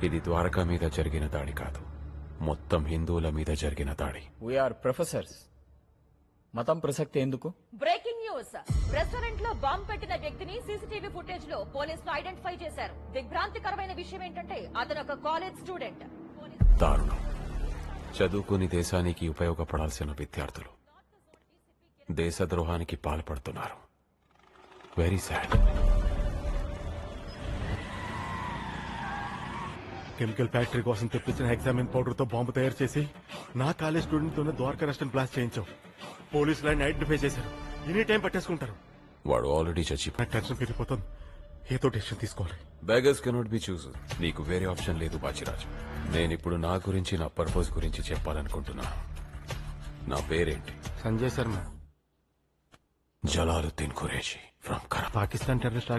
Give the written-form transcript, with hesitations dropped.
ఇది ద్వారకా మీద జరిగిన దాడి కాదు, మొత్తం హిందువుల మీద జరిగిన దాడి. We are professors. మతం ప్రసక్తి ఎందుకు? Breaking news. రెస్టారెంట్ లో బాంబు పెట్టిన వ్యక్తిని సీసీటీవీ ఫుటేజ్ లో పోలీసులు ఐడెంటిఫై చేశారు. దిగ్భ్రాంతికరమైన విషయం ఏంటంటే అతను ఒక కాలేజ్ స్టూడెంట్. దారుణం. చదువుకుని దేశానికి ఉపయోగపడాల్సిన విద్యార్థులు దేశద్రోహానికి పాల్పడుతున్నారు. Very sad. కెమికల్ ఫ్యాక్టరీ కోసం తెప్పించిన ఎగ్జామిన్ పౌడర్ తో బాంబు తయారు చేసి నా కాలేజ్ స్టూడెంట్ తోనే ద్వారకా రెస్టారెంట్ బ్లాస్ట్ చేయించావు. పోలీసులు ఆయన ఐడెంటిఫై చేశారు. ఎనీ టైం పట్టేసుకుంటారు. వాడు ఆల్రెడీ చచ్చి. నాకు టెన్షన్ పెరిగిపోతుంది. ఏదో డెసిషన్ తీసుకోవాలి. Beggars cannot be choose. నీకు వేరే ఆప్షన్ లేదు బాచిరాజు. నేనిప్పుడు నా గురించి, నా పర్పస్ గురించి చెప్పాలనుకుంటున్నాను. నా పేరేంటి? సంజయ్ శర్మ. జలాలుద్దీన్ ఖురేషీ ఫ్రమ్ కరాచీ. పాకిస్తాన్ టెర్రరిస్ట్